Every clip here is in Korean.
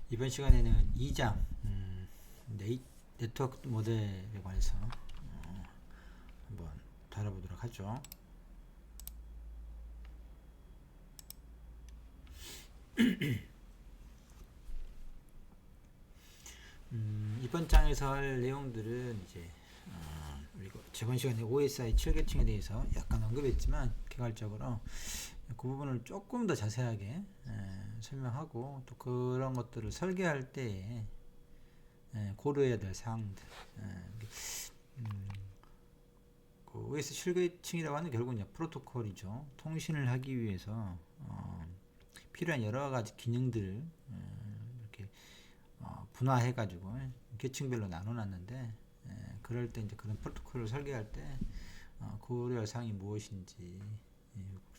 이번 시간에는 2장 네트워크 모델에 관해서 한번 다뤄보도록 하죠. 이번 장에서 할 내용들은 이제 우리가 저번 시간에 OSI 7계층에 대해서 약간 언급했지만 개괄적으로 그 부분을 조금 더 자세하게 설명하고, 또 그런 것들을 설계할 때 고려해야 될 사항들. 그 OS 7계층이라고 하는 결국은 프로토콜이죠. 통신을 하기 위해서 필요한 여러 가지 기능들을 이렇게 분화해가지고 계층별로 나눠놨는데, 그럴 때 이제 그런 프로토콜을 설계할 때 고려할 사항이 무엇인지,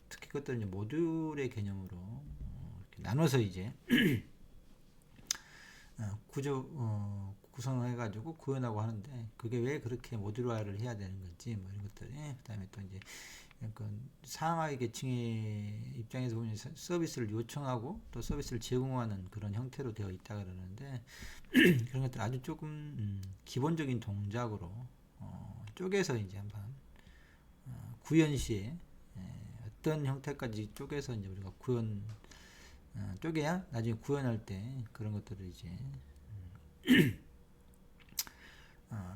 특히 그것들은 이제 모듈의 개념으로 이렇게 나눠서 이제 구성해가지고 구현하고 하는데, 그게 왜 그렇게 모듈화를 해야 되는 건지, 뭐 이런 것들이. 그 다음에 또 이제 약간 상하이 계층의 입장에서 보면 서비스를 요청하고 또 서비스를 제공하는 그런 형태로 되어 있다 그러는데, 그런 것들 아주 조금 기본적인 동작으로 쪼개서 이제 한번 구현 시에 어떤 형태까지 쪼개서 이제 우리가 쪼개야 나중에 구현할 때 그런 것들을 이제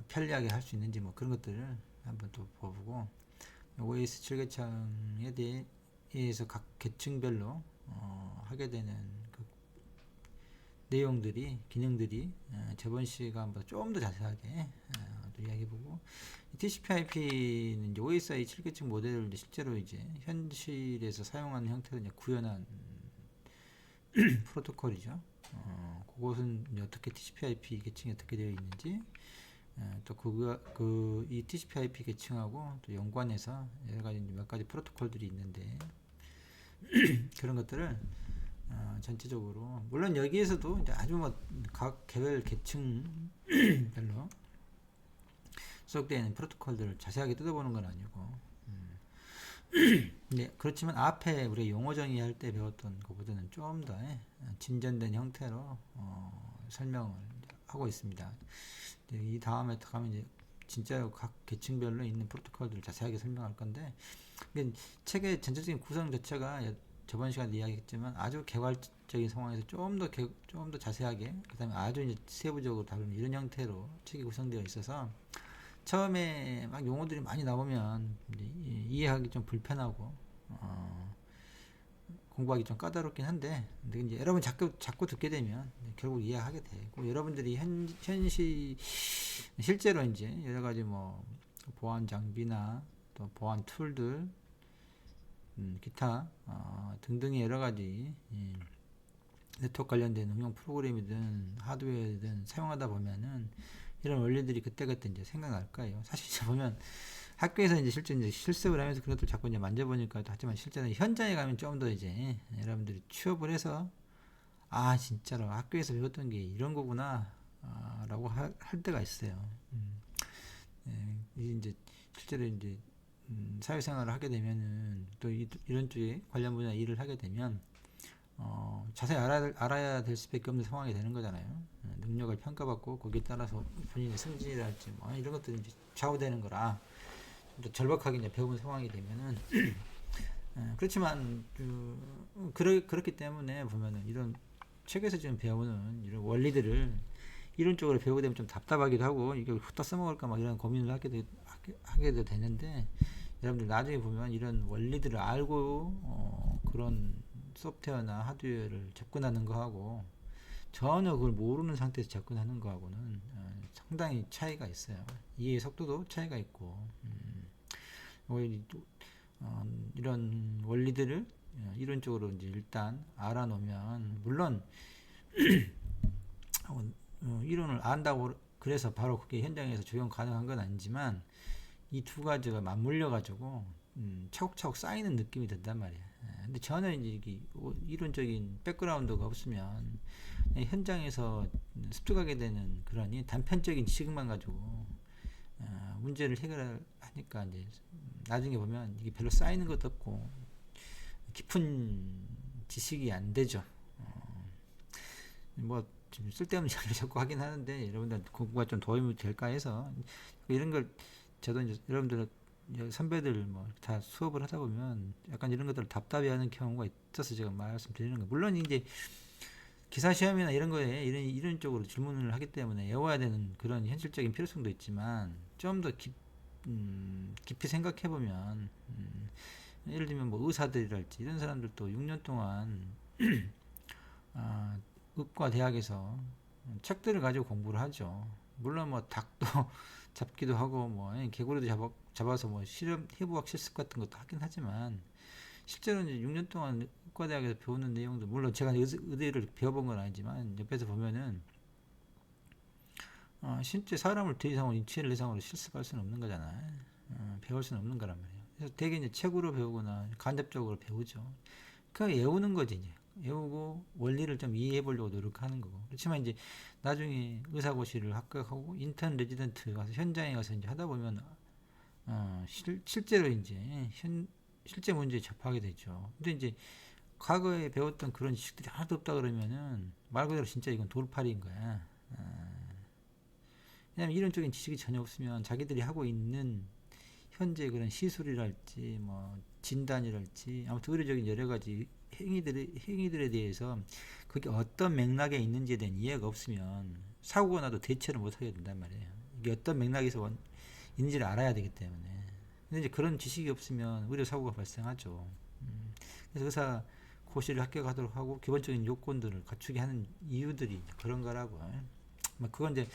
편리하게 할 수 있는지, 뭐 그런 것들을 한번 또 보고, OS 7계층에 대해서 각 계층별로 하게 되는 그 내용들이, 기능들이 저번 시간보다 좀 더 자세하게 이야기해보고, TCP/IP는 이제 OSI 7계층 모델을 실제로 이제 현실에서 사용하는 형태로 이제 구현한 프로토콜이죠. 그것은 어떻게 TCP/IP 계층이 어떻게 되어 있는지, 또 이 TCP/IP 계층하고 또 연관해서 여러 가지 몇 가지 프로토콜들이 있는데, 그런 것들을 전체적으로, 물론 여기에서도 이제 아주 뭐 각 개별 계층별로 소속되어 프로토콜들을 자세하게 뜯어보는 건 아니고, 네, 그렇지만 앞에 우리 용어 정의할 때 배웠던 것보다는 좀 더 진전된 형태로 설명을 하고 있습니다. 이 다음에 가면 이제 진짜로 각 계층별로 있는 프로토콜들을 자세하게 설명할 건데, 책의 전체적인 구성 자체가 저번 시간에 이야기했지만 아주 개괄적인 상황에서 좀 더 자세하게, 그 다음에 아주 이제 세부적으로 다루는 이런 형태로 책이 구성되어 있어서, 처음에 막 용어들이 많이 나오면 이해하기 좀 불편하고 공부하기 좀 까다롭긴 한데, 근데 이제 여러분 자꾸 듣게 되면 결국 이해하게 되고, 여러분들이 실제로 이제 여러 가지 뭐 보안 장비나 또 보안 툴들, 기타 등등의 여러 가지 네트워크 관련된 응용 프로그램이든 하드웨어든 사용하다 보면은 이런 원리들이 그때그때 이제 생각날 거예요. 사실 보면 학교에서 이제 실제 이제 실습을 하면서 그런 것들 자꾸 이제 만져보니까, 하지만 실제는 현장에 가면 좀 더 이제 여러분들이 취업을 해서, 아 진짜로 학교에서 배웠던 게 이런 거구나 라고 할 때가 있어요. 이제 실제로 이제 사회생활을 하게 되면은, 또 이런 쪽에 관련 분야 일을 하게 되면 자세히 알아야 될 수밖에 없는 상황이 되는 거잖아요. 능력을 평가받고 거기에 따라서 본인의 승진이랄지 뭐 이런 것들이 이제 좌우되는 거라, 좀 더 절박하게 이제 배우는 상황이 되면은 그렇지만 그렇기 때문에 보면은 이런 책에서 지금 배우는 이런 원리들을 이론적으로 배우게 되면 좀 답답하기도 하고, 이게 후딱 써먹을까 막 이런 고민을 하게도 되는데, 여러분들 나중에 보면 이런 원리들을 알고 그런 소프트웨어나 하드웨어를 접근하는 거하고, 전혀 그걸 모르는 상태에서 접근하는 거하고는 상당히 차이가 있어요. 이해의 속도도 차이가 있고, 이런 원리들을 이론적으로 이제 일단 알아놓으면, 물론 이론을 안다고 그래서 바로 그게 현장에서 적용 가능한 건 아니지만, 이 두 가지가 맞물려 가지고 차곡차곡 쌓이는 느낌이 든단 말이야. 근데 전혀 이제 이론적인 백그라운드가 없으면 현장에서 습득하게 되는 그런 단편적인 지식만 가지고 문제를 해결하니까, 이제 나중에 보면 이게 별로 쌓이는 것도 없고 깊은 지식이 안 되죠. 뭐 좀 쓸데없는 이야기를 자꾸 하긴 하는데 여러분들 공부가 좀 도움이 될까 해서 이런 걸 저도 이제 여러분들 선배들 뭐 다 수업을 하다 보면 약간 이런 것들을 답답해하는 경우가 있어서 제가 말씀드리는 거. 물론 이제 기사 시험이나 이런 거에 이런 쪽으로 질문을 하기 때문에 외워야 되는 그런 현실적인 필요성도 있지만 좀 더 깊이 생각해 보면 예를 들면 뭐 의사들이랄지 이런 사람들도 6년 동안 아, 의과 대학에서 책들을 가지고 공부를 하죠. 물론 뭐 닭도 잡기도 하고 뭐 개구리도 잡아서 뭐 실험 해부학 실습 같은 것도 하긴 하지만 실제로 이제 6년 동안 의과대학에서 배우는 내용도 물론 제가 의대를 배워본 건 아니지만 옆에서 보면은 실제 사람을 더 이상으로 인체를 이상으로 실습할 수는 없는 거잖아요. 배울 수는 없는 거란 말이에요. 그래서 되게 이제 책으로 배우거나 간접적으로 배우죠. 그냥 외우는 거지 이제. 외우고 원리를 좀 이해해 보려고 노력하는 거고. 그렇지만 이제 나중에 의사고시를 합격하고 인턴 레지던트 가서 현장에 가서 이제 하다 보면 실제로 이제 실제 문제에 접하게 되죠. 근데 이제 과거에 배웠던 그런 지식들이 하나도 없다 그러면은 말 그대로 진짜 이건 돌팔이인 거야. 왜냐면 이론적인 지식이 전혀 없으면 자기들이 하고 있는 현재 그런 시술이랄지 뭐 진단이랄지 아무튼 의료적인 여러 가지 행위들에 대해서 그게 어떤 맥락에 있는지에 대한 이해가 없으면 사고가 나도 대처를 못하게 된단 말이에요. 이게 어떤 맥락에서 있는지를 알아야 되기 때문에. 근데 이제 그런 지식이 없으면 의료 사고가 발생하죠. 그래서 의사 고시를 합격하도록 하고 기본적인 요건들을 갖추게 하는 이유들이 그런 거라고. 그건 이제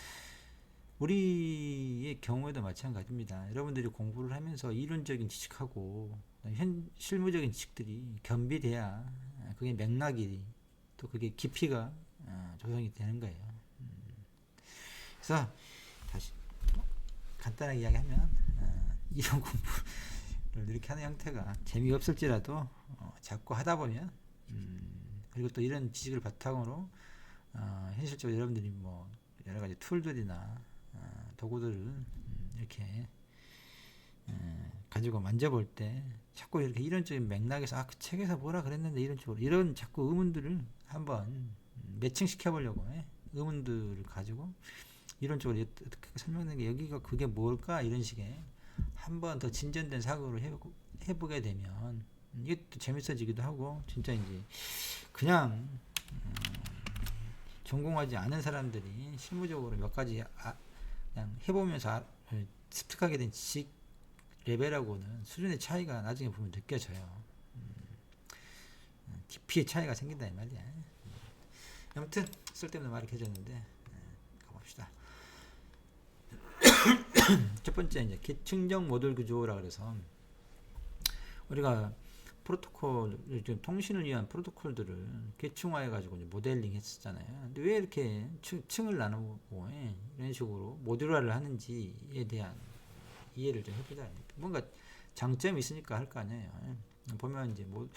우리의 경우에도 마찬가지입니다. 여러분들이 공부를 하면서 이론적인 지식하고 실무적인 지식들이 겸비돼야 그게 맥락이 또 그게 깊이가 조성이 되는 거예요. 그래서 다시 간단하게 이야기하면 이런 공부를 이렇게 하는 형태가 재미없을지라도 자꾸 하다 보면 그리고 또 이런 지식을 바탕으로 현실적으로 여러분들이 뭐 여러 가지 툴들이나 도구들을 이렇게 가지고 만져볼 때 자꾸 이렇게 이론적인 맥락에서 그 책에서 뭐라 그랬는데 이런 쪽으로 이런 자꾸 의문들을 한번 매칭시켜 보려고 의문들을 가지고 이론적으로 어떻게 설명하는 게 여기가 그게 뭘까 이런 식의 한번 더 진전된 사고를 해보게 되면 이게 또 재밌어지기도 하고 진짜 이제 그냥 전공하지 않은 사람들이 실무적으로 몇 가지 그냥 해보면서 습득하게 된 지식 레벨하고는 수준의 차이가 나중에 보면 느껴져요. 깊이의 차이가 생긴다 이 말이야. 아무튼 쓸데없는 말이 켜졌는데 가봅시다. 첫 번째 이제 계층적 모듈 구조라 그래서 우리가 프로토콜 통신을 위한 프로토콜들을 계층화해 가지고 모델링 했었잖아요. 근데 왜 이렇게 층을 나누고 이런 식으로 모듈화를 하는지에 대한 이해를 좀 해보자. 뭔가 장점이 있으니까 할 거 아니에요. 보면 이제 뭐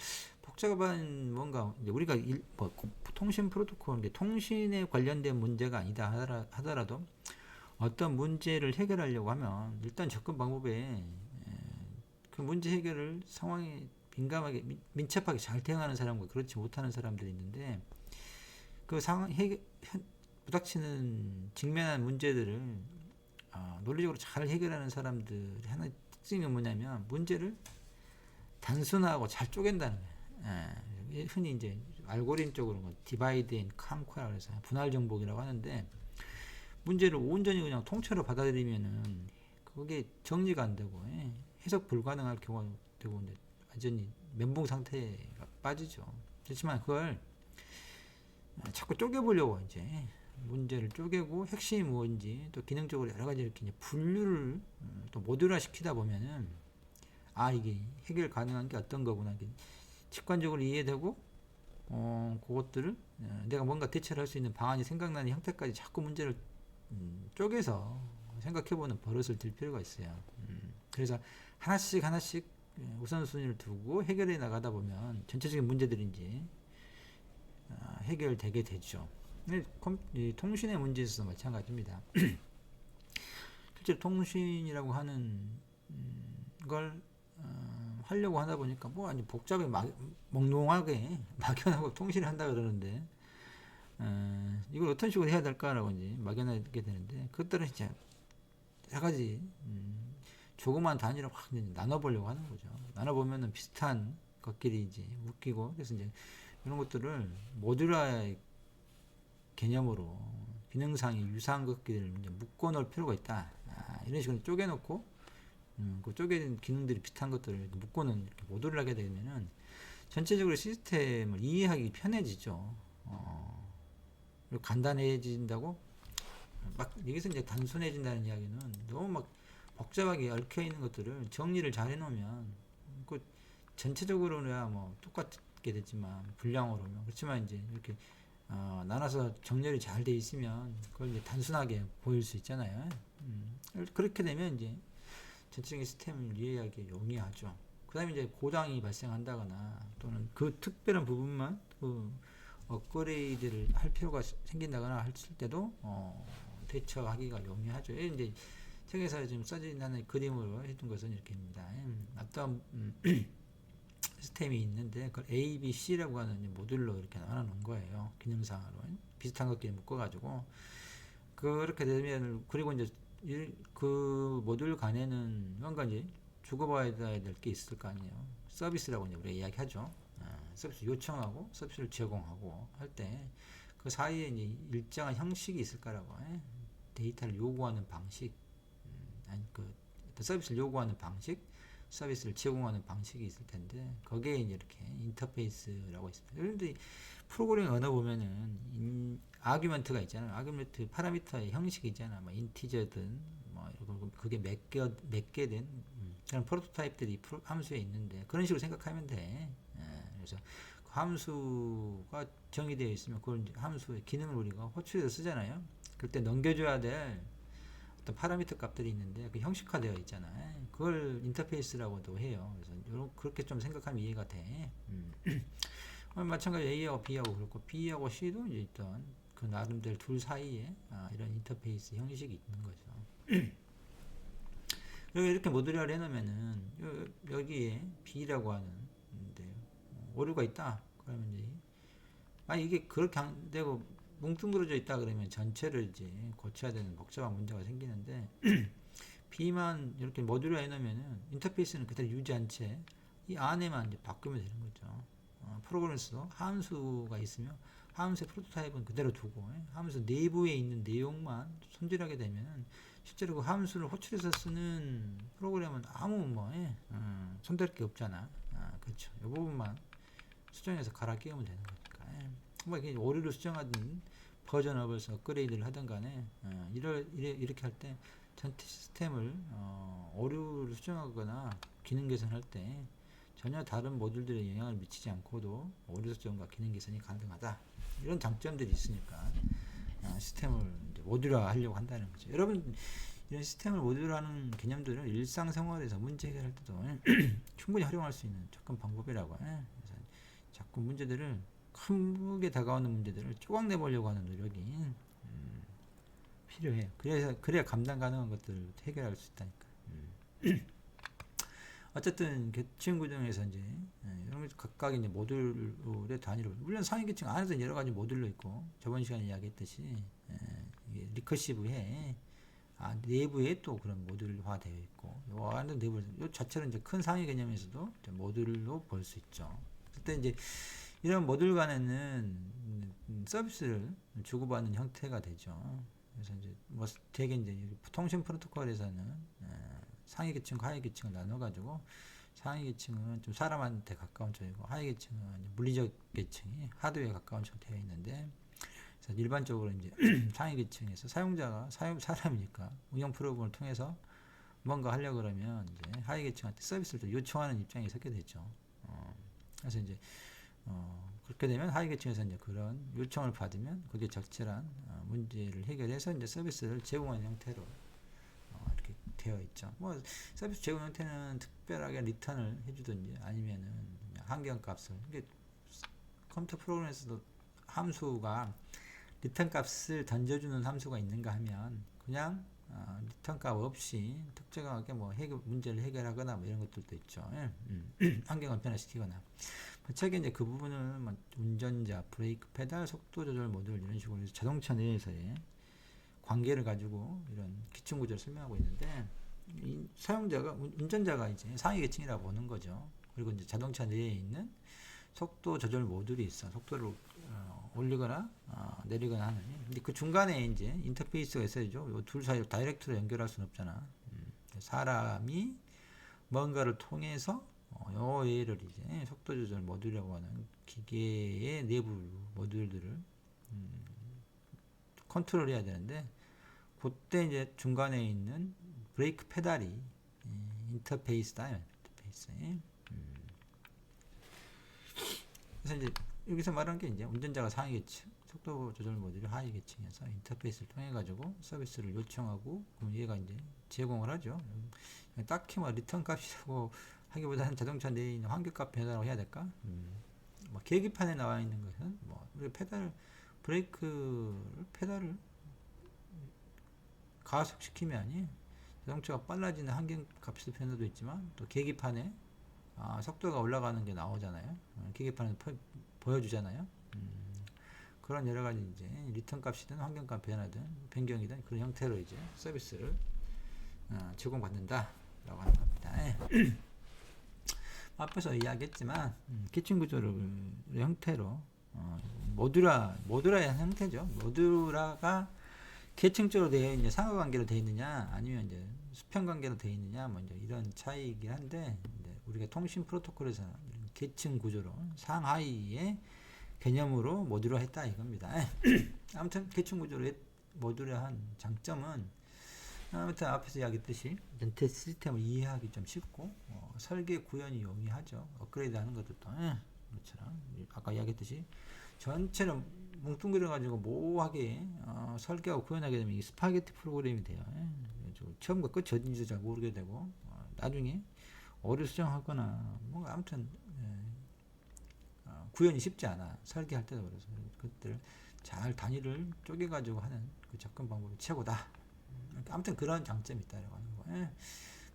복잡한 뭔가 이제 우리가 뭐 통신 프로토콜 통신에 관련된 문제가 아니다 하더라도 어떤 문제를 해결하려고 하면 일단 접근 방법에 그 문제 해결을 상황에 민감하게 민첩하게 잘 대응하는 사람과 그렇지 못하는 사람들이 있는데 그 상황 부닥치는 직면한 문제들을 논리적으로 잘 해결하는 사람들의 하나의 특징이 뭐냐면 문제를 단순하고 잘 쪼갠다는 거예요. 흔히 이제 알고리즘 쪽으로 디바이드 앤 컨커라고 해서 분할 정복이라고 하는데 문제를 온전히 그냥 통째로 받아들이면은 그게 정리가 안 되고 해석 불가능할 경우가 되고 완전히 멘붕 상태가 빠지죠. 그렇지만 그걸 자꾸 쪼개보려고 이제 문제를 쪼개고 핵심이 뭔지 또 기능적으로 여러 가지 이렇게 이제 분류를 또 모듈화 시키다 보면은 이게 해결 가능한 게 어떤 거구나 직관적으로 이해되고 그것들을 내가 뭔가 대처를 할 수 있는 방안이 생각나는 형태까지 자꾸 문제를 쪼개서 생각해보는 버릇을 들 필요가 있어요. 그래서 하나씩 우선순위를 두고 해결해 나가다 보면 전체적인 문제들이 이제 해결되게 되죠. 통신의 문제에 있어서 마찬가지입니다. 실제로 통신이라고 하는 걸 하려고 하다 보니까 뭐 아니 복잡해 몽롱하게 막연하고 통신을 한다 그러는데 이걸 어떤 식으로 해야 될까라고 이제 막연하게 되는데, 그것들은 이제 여러 가지 조그만 단위로 확 이제 나눠보려고 하는 거죠. 나눠보면은 비슷한 것끼리 이제 묶이고, 그래서 이제 이런 것들을 모듈화 개념으로 기능상이 유사한 것들을 이제 묶어 놓을 필요가 있다. 이런 식으로 쪼개놓고, 그 쪼개진 기능들이 비슷한 것들을 묶고는 이렇게 모듈을 하게 되면은 전체적으로 시스템을 이해하기 편해지죠. 그리고 간단해진다고 막 여기서 이제 단순해진다는 이야기는 너무 막 복잡하게 얽혀 있는 것들을 정리를 잘 해놓으면 그 전체적으로야 뭐 똑같게 되지만 분량으로는 그렇지만 이제 이렇게 나눠서 정렬이 잘 돼 있으면 그걸 이제 단순하게 보일 수 있잖아요. 그렇게 되면 이제 전체적인 시스템을 이해하기 용이하죠. 그 다음에 이제 고장이 발생한다거나 또는 그 특별한 부분만 그 업그레이드를 할 필요가 생긴다거나 했을 때도 대처하기가 용이하죠. 이제 책에서 지금 써진 하는 그림으로 해둔 것은 이렇게입니다. 어떤 시스템이 있는데 그걸 A, B, C라고 하는 모듈로 이렇게 나눠 놓은 거예요. 기능상으로 비슷한 것끼리 묶어가지고 그렇게 되면 그리고 이제 그 모듈 간에는 뭔가 이제 주고받아야 될 게 있을 거 아니에요. 서비스라고 이제 우리가 이야기하죠. 서비스 요청하고 서비스를 제공하고 할 때 그 사이에 이제 일정한 형식이 있을 거라고. 데이터를 요구하는 방식, 아니 그 서비스를 요구하는 방식, 서비스를 제공하는 방식이 있을 텐데 거기에 이제 이렇게 인터페이스라고 있습니다. 여러분들이 프로그래밍 언어 보면은 아규먼트가 있잖아요. 아규먼트 파라미터의 형식이 있잖아. 뭐 인티저든 뭐 그게 몇 개든 그런 프로토타입들이 함수에 있는데 그런 식으로 생각하면 돼. 그래서 그 함수가 정의되어 있으면 그걸 이제 함수의 기능을 우리가 호출해서 쓰잖아요. 그때 넘겨줘야 될 어떤 파라미터 값들이 있는데 그 형식화되어 있잖아요. 그걸 인터페이스라고도 해요. 그래서 그렇게 좀 생각하면 이해가 돼. 마찬가지로 A하고 B하고 그렇고 B하고 C도 이제 있던 그 나름대로 둘 사이에 이런 인터페이스 형식이 있는 거죠. 이렇게 모듈화를 해놓으면은 여기에 B라고 하는 오류가 있다. 그러면 이제 이게 그렇게 안 되고 뭉뚱그려져 있다 그러면 전체를 이제 고쳐야 되는 복잡한 문제가 생기는데 B만 이렇게 모듈화 해놓으면은 인터페이스는 그대로 유지한 채 이 안에만 이제 바꾸면 되는 거죠. 프로그램에서 함수가 있으면 함수의 프로토타입은 그대로 두고 함수 내부에 있는 내용만 손질하게 되면 실제로 그 함수를 호출해서 쓰는 프로그램은 아무 손댈 게 없잖아. 그렇죠. 이 부분만 수정해서 갈아 끼우면 되는 거니까. 뭐 이게 오류를 수정하든 버전업에서 업그레이드를 하든 간에 이렇게 할 때 전체 시스템을 오류를 수정하거나 기능 개선할 때 전혀 다른 모듈들에 영향을 미치지 않고도 오류 수정과 기능 개선이 가능하다. 이런 장점들이 있으니까 시스템을 이제 모듈화 하려고 한다는 거죠. 여러분 이런 시스템을 모듈화하는 개념들은 일상생활에서 문제 해결할 때도 충분히 활용할 수 있는 접근 방법이라고. 그래서 자꾸 문제들을 크게 다가오는 문제들을 쪼각내 보려고 하는 노력이 필요해요. 그래야 감당 가능한 것들을 해결할 수 있다니까. 어쨌든 계층 구조에서 이제 이런 각각 이제 모듈의 단위로 물론 상위 계층 안에서 여러 가지 모듈로 있고 저번 시간에 이야기했듯이 이게 리커시브해 내부에 또 그런 모듈화 되어 있고 요 안에 내부 요 자체로 이제 큰 상위 개념에서도 모듈로 볼 수 있죠. 그때 이제 이런 모듈 간에는 서비스를 주고받는 형태가 되죠. 그래서 이제 뭐 되게 이제 통신 프로토콜에서는 상위 계층, 하위 계층을 나눠가지고 상위 계층은 좀 사람한테 가까운 쪽이고 하위 계층은 물리적 계층이 하드웨어에 가까운 쪽으로 되어 있는데 그래서 일반적으로 이제 상위 계층에서 사용자가 사람이니까 운영 프로그램을 통해서 뭔가 하려고 그러면 이제 하위 계층한테 서비스를 또 요청하는 입장에 서게 되죠. 그래서 이제 그렇게 되면 하위 계층에서 이제 그런 요청을 받으면 그게 적절한 문제를 해결해서 이제 서비스를 제공하는 형태로 이렇게 되어 있죠. 뭐 서비스 제공 형태는 특별하게 리턴을 해주든지 아니면은 환경값을 이게 컴퓨터 프로그램에서도 함수가 리턴 값을 던져주는 함수가 있는가 하면 그냥 리턴 값 없이 특정하게 뭐 문제를 해결하거나 뭐 이런 것들도 있죠. 환경을 변화시키거나. 책에 이제 그 부분은 뭐 운전자, 브레이크 페달, 속도 조절 모듈 이런 식으로 자동차 내에서의 관계를 가지고 이런 기능 구조를 설명하고 있는데, 이 사용자가 운전자가 이제 상위 계층이라고 보는 거죠. 그리고 이제 자동차 내에 있는 속도 조절 모듈이 있어. 속도를 올리거나 내리거나 하는. 근데 그 중간에 이제 인터페이스가 있어야죠. 요 둘 사이를 다이렉트로 연결할 수는 없잖아. 사람이 뭔가를 통해서 요 얘를 이제 속도 조절 모듈이라고 하는 기계의 내부 모듈들을 컨트롤해야 되는데, 그때 이제 중간에 있는 브레이크 페달이 인터페이스다. 인터페이스. 그래서 이제 여기서 말하는 게 이제 운전자가 상위 계층, 속도 조절 모듈이 하위 계층에서 인터페이스를 통해 가지고 서비스를 요청하고, 그럼 얘가 이제 제공을 하죠. 딱히 뭐 리턴 값이라고 하기보다는 자동차 내에 있는 환경값 변화라고 해야 될까? 뭐 계기판에 나와 있는 것은 뭐 우리 페달을 가속시키면 자동차가 빨라지는 환경값의 변화도 있지만, 또 계기판에 속도가 올라가는 게 나오잖아요. 계기판에 보여주잖아요. 그런 여러 가지 이제 리턴 값이든 환경값 변화든 변경이든 그런 형태로 이제 서비스를 제공받는다라고 하는 겁니다. 앞에서 이야기했지만 기능 구조를 형태로 모듈화의 형태죠. 모듈화가 계층적으로 되어 있냐, 상호관계로 되어 있느냐, 아니면 이제 수평관계로 되어 있느냐, 뭐 이제 이런 차이이긴 한데, 이제 우리가 통신 프로토콜에서 계층 구조로 상하이의 개념으로 모듈화했다 이겁니다. 아무튼 계층 구조로 모듈화한 장점은, 아무튼 앞에서 이야기했듯이 전체 시스템을 이해하기 좀 쉽고 설계 구현이 용이하죠. 업그레이드하는 것도 또 그렇처럼 아까 이야기했듯이 전체를 뭉뚱그려 가지고 모호하게 설계하고 구현하게 되면 이 스파게티 프로그램이 돼요. 처음과 끝이 어딘지도 잘 모르게 되고, 나중에 오류 수정하거나 뭐 아무튼 구현이 쉽지 않아. 설계할 때도 그래서 그것들 잘 단위를 쪼개 가지고 하는 그 접근 방법이 최고다. 아무튼 그런 장점이 있다라고 하는 거예요.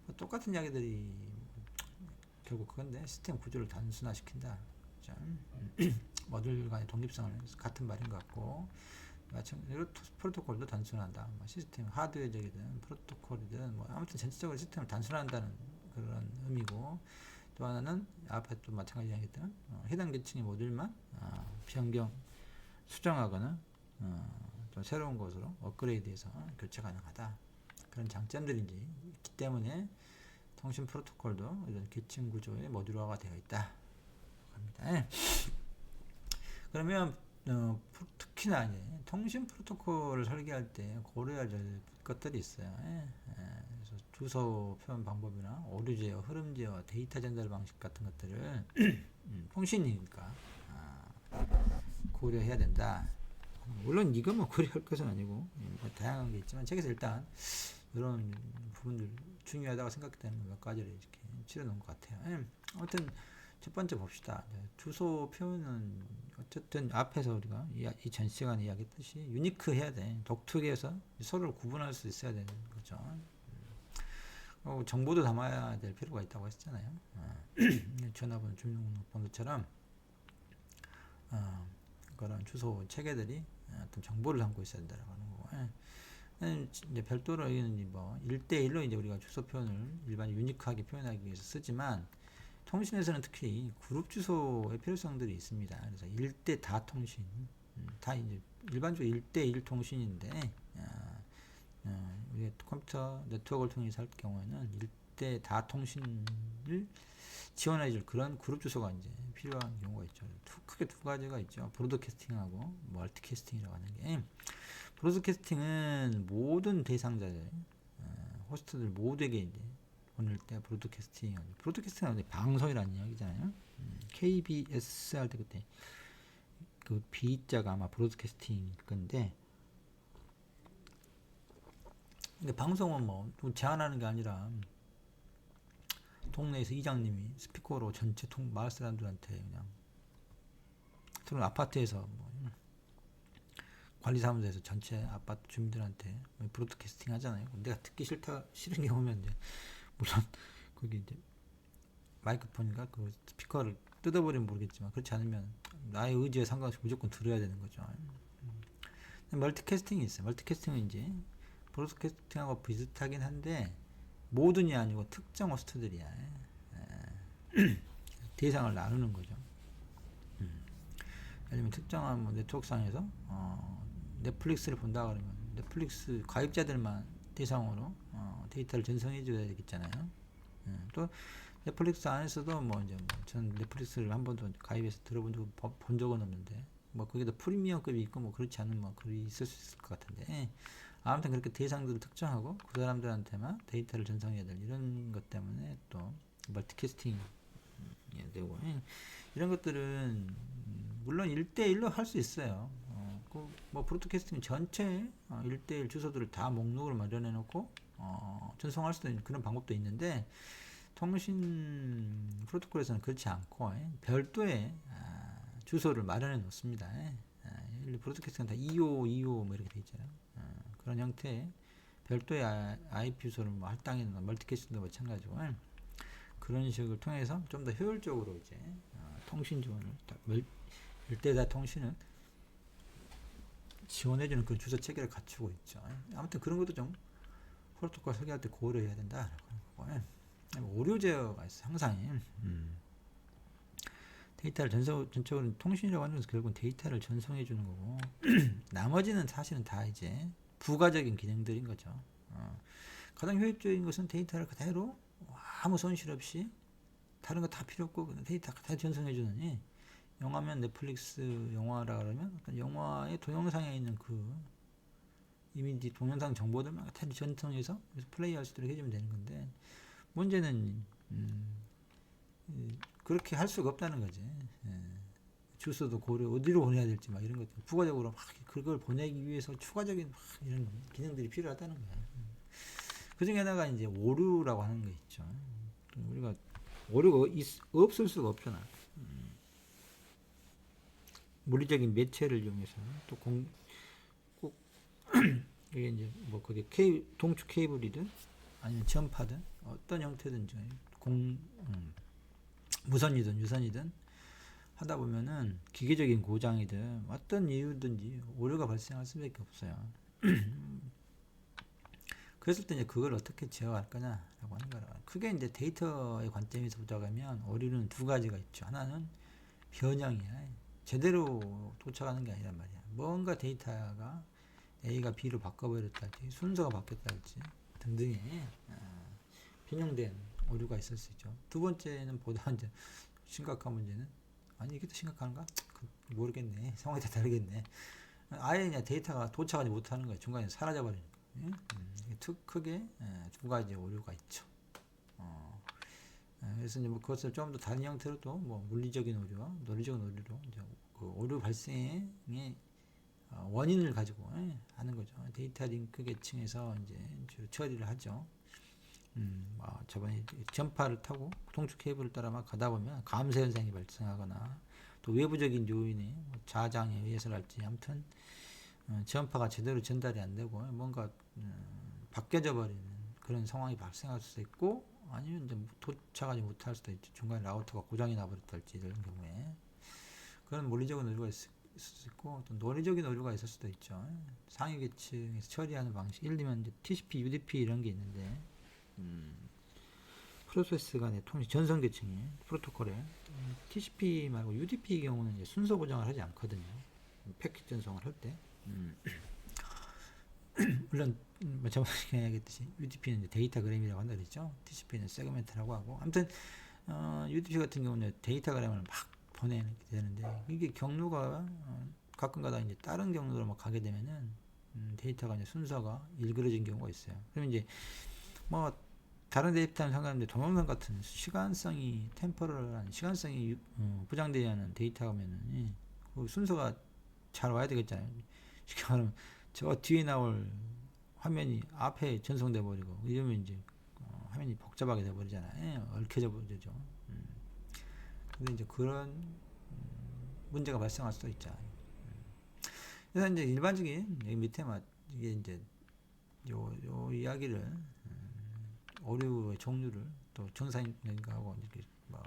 뭐 똑같은 이야기들이 결국 그건데, 시스템 구조를 단순화시킨다. 모듈 간의 독립성을 같은 말인 것 같고, 마찬가지로 프로토콜도 단순한다. 뭐 시스템 하드웨어적이든 프로토콜이든 뭐 아무튼 전체적으로 시스템을 단순화한다는 그런 의미고, 또 하나는 앞에 또 마찬가지 이야기했던 해당 계층의 모듈만 변경 수정하거나 좀 새로운 것으로 업그레이드해서 교체 가능하다. 그런 장점들이 있기 때문에 통신 프로토콜도 이런 계층 구조의 모듈화가 되어 있다 합니다. 그러면 특히나 이제 통신 프로토콜을 설계할 때 고려해야 될 것들이 있어요. 그래서 주소 표현 방법이나 오류 제어, 흐름 제어, 데이터 전달 방식 같은 것들을 통신이니까 고려해야 된다. 물론 이것만 고려할 것은 아니고 뭐 다양한 게 있지만, 책에서 일단 이런 부분들 중요하다고 생각되는 몇 가지를 이렇게 치러놓은 것 같아요. 아무튼 첫 번째 봅시다. 주소 표현은 어쨌든 앞에서 우리가 이 전 시간에 이야기했듯이 유니크 해야 돼. 독특해서 서로를 구분할 수 있어야 되는 거죠. 정보도 담아야 될 필요가 있다고 했잖아요. 전화번호, 주민등록번호처럼 그런 주소 체계들이 어떤 정보를 담고 있어야 된다고 하는 거고, 이제 별도로 여기는 뭐 1대1로 이제 우리가 주소 표현을 일반 유니크하게 표현하기 위해서 쓰지만, 통신에서는 특히 그룹 주소의 필요성들이 있습니다. 그래서 1대 다 통신, 다 이제 일반적으로 1대1 통신인데, 우리 컴퓨터 네트워크를 통해서 할 경우에는 1대 다 통신을 지원해줄 그런 그룹 주소가 이제 필요한 경우가 있죠. 크게 두 가지가 있죠. 브로드캐스팅하고 멀티캐스팅이라고 하는 게, 브로드캐스팅은 모든 대상자들, 호스트들 모두에게 이제 보낼 때 브로드캐스팅은 방송이라는 이야기잖아요. KBS 할 때 그때 그 B자가 아마 브로드캐스팅일 건데, 근데 방송은 뭐 제한하는 게 아니라 동네에서 이장님이 스피커로 전체 마을 사람들한테 그냥, 또는 아파트에서 뭐 관리사무소에서 전체 아파트 주민들한테 브로드캐스팅 하잖아요. 내가 듣기 싫은 경우면 이제 물론 거기 이제 마이크폰인가 그 스피커를 뜯어버리면 모르겠지만 그렇지 않으면 나의 의지에 상관없이 무조건 들어야 되는 거죠. 멀티캐스팅이 있어요. 멀티캐스팅은 이제 브로드캐스팅하고 비슷하긴 한데 모든이 아니고 특정 호스트들이야. 대상을 나누는 거죠. 예를 들면 특정한 뭐 네트워크상에서 넷플릭스를 본다 그러면 넷플릭스 가입자들만 대상으로 데이터를 전송해 줘야 되겠잖아요. 또 넷플릭스 안에서도 뭐 이제 전 넷플릭스를 한 번도 가입해서 본 적은 없는데 뭐 거기다 프리미엄급이 있고 뭐 그렇지 않은 뭐 글이 있을 수 있을 것 같은데 아무튼 그렇게 대상들을 특정하고 그 사람들한테만 데이터를 전송해야 될 이런 것 때문에 또 멀티캐스팅이 되고 이런 것들은 물론 1대1로 할 수 있어요. 뭐 브로드캐스팅 전체 1대1 주소들을 다 목록을 마련해 놓고 전송할 수도 있는 그런 방법도 있는데 통신 프로토콜에서는 그렇지 않고 별도의 주소를 마련해 놓습니다. 브로드캐스팅은 다 2호 뭐 이렇게 돼 있잖아요. 그런 형태의 별도의 IP 주소를 뭐 할당해 놓는 멀티캐스팅도 마찬가지고 그런 식을 통해서 좀 더 효율적으로 이제 통신 지원을 1대4 통신을 지원해주는 그런 주소 체계를 갖추고 있죠. 아무튼 그런 것도 좀 프로토콜 설계할 때 고려해야 된다라고 하는 거고 오류 제어가 있어 항상 데이터를 전적으로 통신이라고 하는 것은 결국은 데이터를 전송해 주는 거고 나머지는 사실은 다 이제 부가적인 기능들인 거죠. 가장 효율적인 것은 데이터를 그대로 아무 손실 없이 다른 거 다 필요 없고 데이터 다 전송해 주느니 영화면 넷플릭스 영화라 그러면 영화의 동영상에 있는 그 이미지 동영상 정보들만 다 전송해서 플레이할 수 있도록 해주면 되는 건데 문제는 그렇게 할 수가 없다는 거지. 주소도 고려 어디로 보내야 될지 막 이런 것들 부가적으로 막 그걸 보내기 위해서 추가적인 막 이런 기능들이 필요하다는 거야. 그 중에 하나가 이제 오류라고 하는 거 있죠. 우리가 오류가 없을 수가 없잖아. 물리적인 매체를 이용해서 또 꼭 이게 이제 뭐 그게 동축 케이블이든 아니면 전파든 어떤 형태든지 무선이든 유선이든 하다 보면은 기계적인 고장이든 어떤 이유든지 오류가 발생할 수밖에 없어요. 그랬을 때 이제 그걸 어떻게 제어할 거냐라고 하는 거라. 크게 이제 데이터의 관점에서 보자면 오류는 두 가지가 있죠. 하나는 변형이야. 제대로 도착하는 게 아니란 말이야. 뭔가 데이터가 A가 B로 바꿔버렸다 할지 순서가 바뀌었다 할지 등등의 변형된 오류가 있을 수 있죠. 두 번째는 보다 이제 심각한 문제는 아니 이게 더 심각한가? 모르겠네. 상황이 다 다르겠네. 아예 그냥 데이터가 도착하지 못하는 거야. 중간에 사라져버리는 거야. 크게 두 가지 오류가 있죠. 그래서 이제 뭐 그것을 좀 더 다른 형태로 또 뭐 물리적인 오류와 논리적인 오류로 이제 그 오류 발생의 원인을 가지고 하는 거죠. 데이터 링크 계층에서 이제 주로 처리를 하죠. 저번에 전파를 타고 동축 케이블을 따라 막 가다 보면 감소 현상이 발생하거나 또 외부적인 요인의 자장에 의해서랄지 아무튼 전파가 제대로 전달이 안 되고 뭔가 바뀌어져 버리는 그런 상황이 발생할 수도 있고 아니면 이제 도착하지 못할 수도 있죠. 중간에 라우터가 고장이 나버렸달지 이런 경우에 그런 물리적인 오류가 있을 수 있고 또 논리적인 오류가 있을 수도 있죠. 상위 계층에서 처리하는 방식 예를 들면 이제 TCP, UDP 이런 게 있는데 프로세스 간의 통신 전송 계층이 프로토콜에 TCP 말고 UDP 경우는 이제 순서 보장을 하지 않거든요. 패킷 전송을 할 때. 물론 저번에 얘기했듯이 UDP는 이제 데이터그램이라고 한다 그랬죠. TCP는 세그멘트라고 하고 아무튼 UDP 같은 경우는 데이터그램을 막 보내게 되는데 이게 경로가 가끔가다 이제 다른 경로로 막 가게 되면은 데이터가 이제 순서가 일그러진 경우가 있어요. 그러면 이제 뭐 다른 데이터는 상관없는데 동영상 같은 시간성이 템포럴한 시간성이 보장되어야 하는 데이터면은 그 순서가 잘 와야 되겠잖아요. 쉽게 말하면 저 뒤에 나올 화면이 앞에 전송돼 버리고 이러면 이제 화면이 복잡하게 돼 버리잖아요. 얽혀져 버리죠. 근데 이제 그런 문제가 발생할 수도 있죠. 그래서 이제 일반적인 여기 밑에 막 이게 이제 요 이야기를 오류의 종류를 또 정상인하고 이렇게 뭐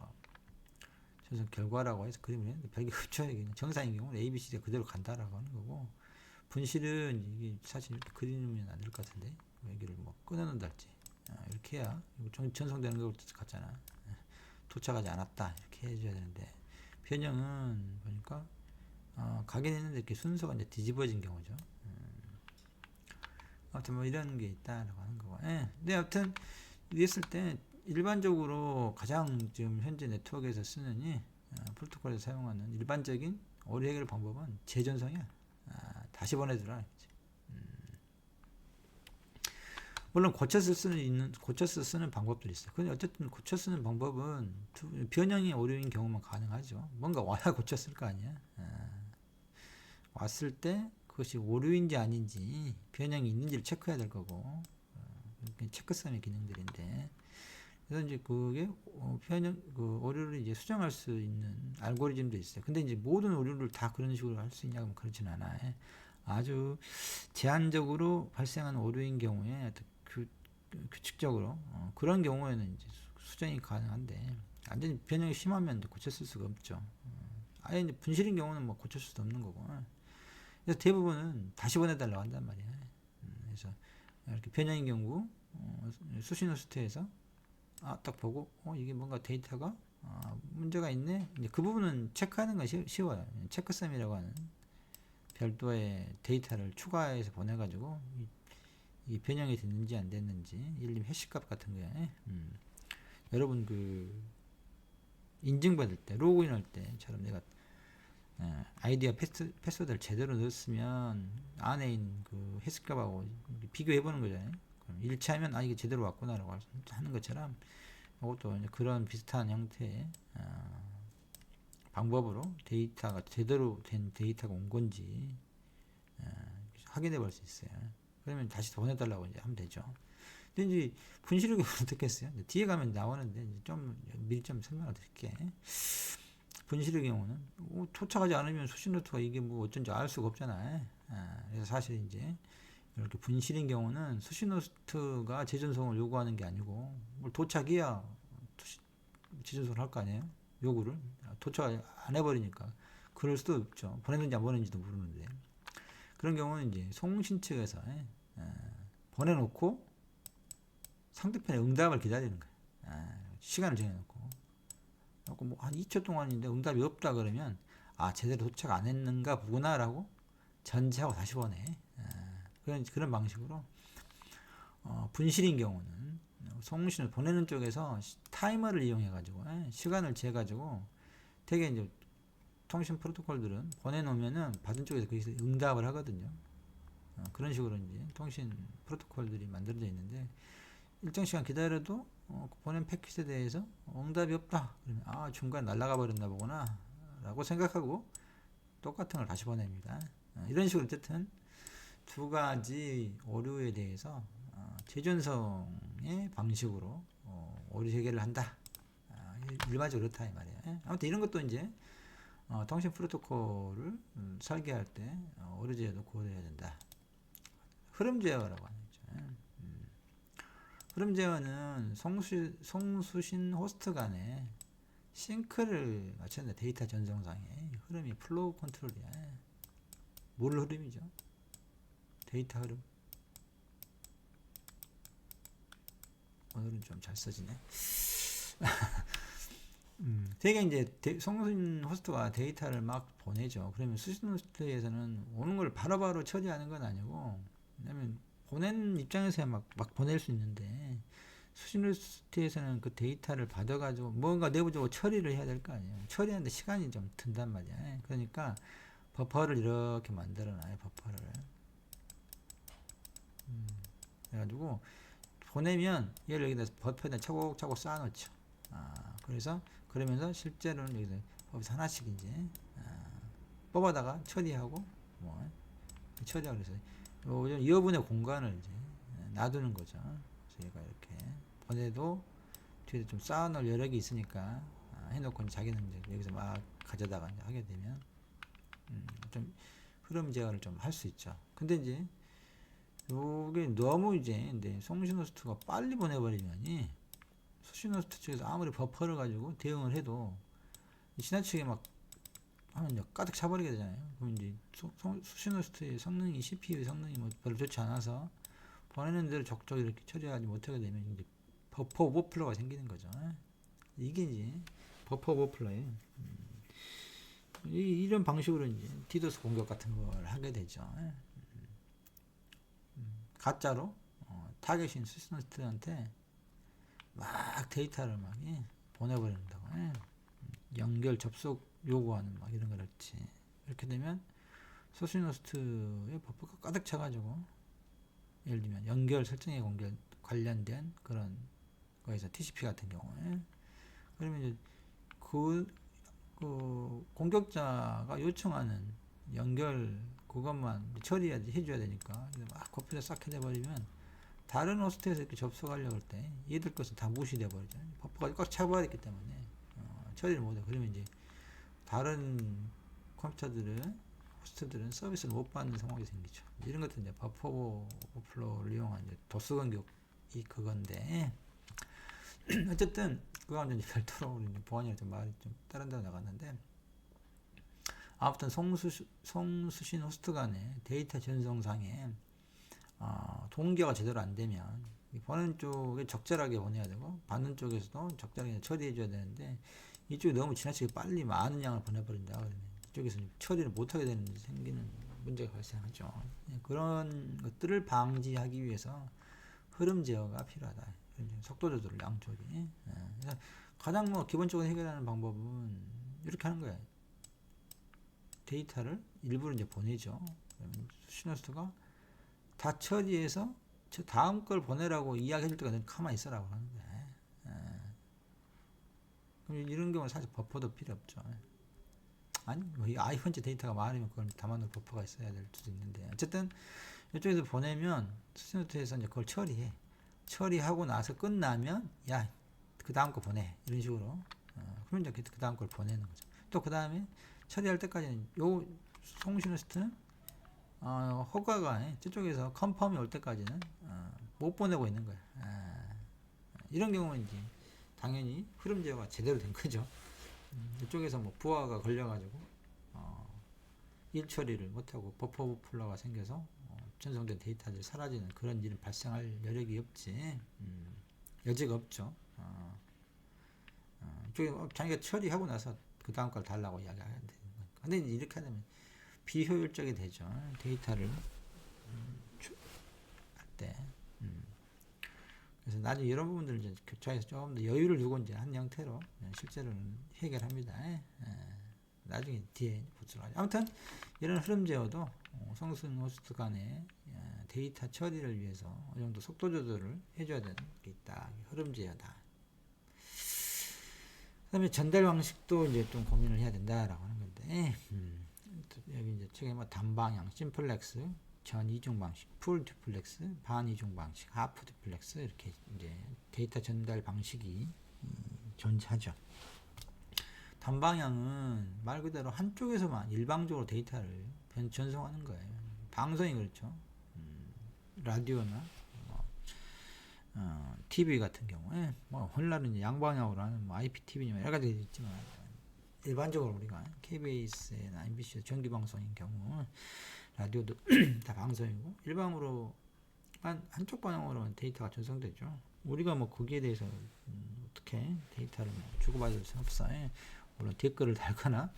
전선 결과라고 해서 그림을 했는데 별게 없죠. 정상인 경우는 A, B, C가 그대로 간다라고 하는 거고, 분실은 이게 사실 이렇게 그리면 안 될 것 같은데 여기를 뭐 끊어놓는달지 이렇게 해야 전송되는 것 같잖아. 도착하지 않았다 이렇게 해줘야 되는데, 변형은 보니까 가긴 했는데 이렇게 순서가 이제 뒤집어진 경우죠. 아무튼 뭐 이런 게 있다라고 하는 거고. 예. 근데 아무튼 이랬을 때 일반적으로 가장 지금 현재 네트워크에서 쓰는 프로토콜에서 사용하는 일반적인 오류 해결 방법은 재전송이야. 다시 보내주라. 물론 고쳐서 쓰는 방법들이 있어요. 근데 어쨌든 고쳐 쓰는 방법은 변형이 오류인 경우만 가능하죠. 뭔가 와야 고쳤을 거 아니야. 왔을 때 그것이 오류인지 아닌지 변형이 있는지를 체크해야 될 거고, 체크성의 기능들인데, 그래서 이제 그게 변형 그 오류를 이제 수정할 수 있는 알고리즘도 있어요. 근데 이제 모든 오류를 다 그런 식으로 할 수 있냐면 그렇지는 않아요. 아주 제한적으로 발생하는 오류인 경우에 어떤 규칙적으로 그런 경우에는 이제 수정이 가능한데, 완전히 변형이 심하면 고쳤을 수가 없죠. 아예 이제 분실인 경우는 뭐 고칠 수도 없는 거고. 그래서 대부분은 다시 보내달라고 한단 말이야. 그래서 이렇게 변형인 경우 수신 호스트에서 딱 보고 이게 뭔가 데이터가 문제가 있네. 이제 그 부분은 체크하는 건 쉬워요. 체크썸이라고 하는 별도의 데이터를 추가해서 보내가지고 이 변형이 됐는지 안 됐는지 일일이 해시값 같은 거야. 여러분 그 인증받을 때 로그인할 때처럼 내가 아이디와 패스워드를 제대로 넣었으면 안에 있는 그 해시값하고 비교해 보는 거잖아요. 그럼 일치하면 이게 제대로 왔구나라고 하는 것처럼 이것도 그런 비슷한 형태의 방법으로 데이터가 제대로 된 데이터가 온 건지 확인해 볼 수 있어요. 그러면 다시 보내달라고 이제 하면 되죠. 근데 이제 분실을 어떻게 했어요? 뒤에 가면 나오는데 이제 좀 미리 좀 설명을 드릴게. 분실의 경우는 도착하지 않으면 수신노트가 이게 뭐 어쩐지 알 수가 없잖아요. 그래서 사실 이제 이렇게 분실인 경우는 수신노트가 재전송을 요구하는 게 아니고 도착이야 재전송을 할 거 아니에요. 요구를 도착 안 해버리니까 그럴 수도 없죠. 보냈는지 안 보냈는지도 모르는데, 그런 경우는 이제 송신 측에서 보내놓고 상대편의 응답을 기다리는 거예요. 시간을 정해놓고 뭐 한 2초 동안인데 응답이 없다 그러면 제대로 도착 안 했는가 보구나라고 전제하고 다시 보내. 그런 방식으로 분실인 경우는 송신을 보내는 쪽에서 타이머를 이용해 가지고 시간을 재 가지고 되게 이제 통신 프로토콜들은 보내놓으면은 받은 쪽에서 거기서 응답을 하거든요. 그런 식으로 이제 통신 프로토콜들이 만들어져 있는데, 일정 시간 기다려도 보낸 패킷에 대해서 응답이 없다 그러면 중간 날아가 버렸나 보구나 라고 생각하고 똑같은 걸 다시 보냅니다. 이런 식으로 어쨌든 두 가지 오류에 대해서 재전송의 방식으로 오류 해결을 한다. 일반적으로 그렇다 이 말이에요. 아무튼 이런 것도 이제 통신 프로토콜을 설계할 때 오류 제어도 고려해야 된다. 흐름 제어라고 하는 거죠. 흐름 제어는 송수신 호스트 간에 싱크를 맞춘다. 데이터 전송상에 흐름이 플로우 컨트롤이야. 뭘 흐름이죠? 데이터 흐름. 오늘은 좀 잘 써지네. 되게 이제 송수신 호스트가 데이터를 막 보내죠. 그러면 수신 호스트에서는 오는 걸 바로바로 처리하는 건 아니고, 왜냐면 보낸 입장에서야 막 보낼 수 있는데, 수신 호스트에서는 그 데이터를 받아가지고 뭔가 내부적으로 처리를 해야 될 거 아니에요. 처리하는데 시간이 좀 든단 말이야. 그러니까 버퍼를 이렇게 만들어놔요. 버퍼를. 그래가지고 보내면 얘를 여기다 버퍼에다 차곡차곡 쌓아놓죠. 그래서 그러면서 실제로는 여기서 하나씩 이제 뽑아다가 처리하고 처리하고 그래서 여분의 공간을 이제 놔두는 거죠. 그래서 얘가 이렇게 보내도 뒤에 좀 쌓아놓을 여력이 있으니까 해놓고 자기는 이제 여기서 막 가져다가 이제 하게 되면 좀 흐름 제어를 좀 할 수 있죠. 근데 이제 요게 너무 이제 근데 송신호스트가 빨리 보내버리면이 수신호스트 측에서 아무리 버퍼를 가지고 대응을 해도 지나치게 막 하면 가득 차버리게 되잖아요. 그럼 이제 수신호스트의 성능이 CPU의 성능이 뭐 별로 좋지 않아서 보내는 대로 적절히 이렇게 처리하지 못하게 되면 이제 버퍼 오버플로가 생기는 거죠. 이게 이제 버퍼 오버플로예요. 이런 방식으로 이제 디도스 공격 같은 걸 하게 되죠. 가짜로 타겟인 수신호스트한테 막 데이터를 막 보내버린다고. 연결 접속 요구하는 막 이런 거랬지. 이렇게 되면 소시노스트의 버퍼가 가득 차가지고 예를 들면 연결 설정에 관련된 그런 거에서 TCP 같은 경우에 그러면 이제 그 공격자가 요청하는 연결 그것만 처리해줘야 되니까 막 커피를 싹 해내버리면 다른 호스트에서 이렇게 접속하려고 할 때 얘들 것은 다 무시돼 버리죠. 버퍼가 꽉 차버려 있기 때문에 처리를 못해. 그러면 이제 다른 컴퓨터들은 호스트들은 서비스를 못 받는 상황이 생기죠. 이런 것들 이제 버퍼 오버플로우를 이용한 이제 도스 공격이 그건데 어쨌든 그거는 이제 별도로 우리 보안이랑 좀 말이 좀 다른 데로 나갔는데 아무튼 송수신 호스트 간의 데이터 전송상에 동기화가 제대로 안 되면 보내는 쪽에 적절하게 보내야 되고 받는 쪽에서도 적절하게 처리해 줘야 되는데 이쪽이 너무 지나치게 빨리 많은 양을 보내버린다 그러면 이쪽에서 처리를 못하게 되는 생기는 문제가 발생하죠. 그런 것들을 방지하기 위해서 흐름 제어가 필요하다. 속도 조절 양쪽이. 가장 뭐 기본적으로 해결하는 방법은 이렇게 하는 거예요. 데이터를 일부러 이제 보내죠. 그러면 수신호스트가 다 처리해서 저 다음 걸 보내라고 이야기해줄 때까지 가만히 있으라고 하는 거예요. 그럼 이런 경우는 사실 버퍼도 필요 없죠. 아니, 뭐 i펀치 데이터가 많으면 그걸 담아놓을 버퍼가 있어야 될 수도 있는데 어쨌든 이쪽에서 보내면 수신호스트에서 이제 그걸 처리하고 나서 끝나면 야, 그 다음 거 보내 이런 식으로 그럼 이제 그 다음 걸 보내는 거죠. 또 그 다음에 처리할 때까지는 요 송신호스트는 허가가 저쪽에서 컨펌이 올 때까지는 못 보내고 있는 거야. 이런 경우는 이제 당연히 흐름 제어가 제대로 된 거죠. 이쪽에서 뭐 부하가 걸려가지고 일 처리를 못하고 버퍼 오버플로가 생겨서 전송된 데이터들이 사라지는 그런 일은 발생할 여력이 없지. 여지가 없죠. 이쪽에 자기가 처리하고 나서 그 다음 걸 달라고 이야기해야 되는 거니까. 근데 이렇게 하면 비효율적이 되죠. 데이터를 할 때. 그래서 나중에 이런 부분들을 이제 교차에서 조금 더 여유를 두고 이제 한 형태로 실제로는 해결합니다. 나중에 뒤에 보도록 하죠. 아무튼 이런 흐름 제어도 송수신 호스트 간의 데이터 처리를 위해서 어느 정도 속도 조절을 해줘야 되는 게 있다. 흐름 제어다. 그 다음에 전달 방식도 이제 좀 고민을 해야 된다라고 하는 건데, 여기 이제 책에 뭐 단방향, 심플렉스, 전 이중 방식, 풀 듀플렉스, 반 이중 방식, 하프 듀플렉스 이렇게 이제 데이터 전달 방식이 존재하죠. 단방향은 말 그대로 한쪽에서만 일방적으로 데이터를 전송하는 거예요. 방송이 그렇죠. 라디오나 TV 같은 경우에 뭐 홀라는 양방향으로 하는 뭐 IPTV나 여러 가지 있지만 일반적으로 우리가 KBS나 MBC 정기 방송인 경우 라디오도 다 방송이고 일방으로 한쪽 방향으로만 데이터가 전송되죠. 우리가 뭐 거기에 대해서 어떻게 데이터를 주고받을 수는 없어요. 물론 댓글을 달거나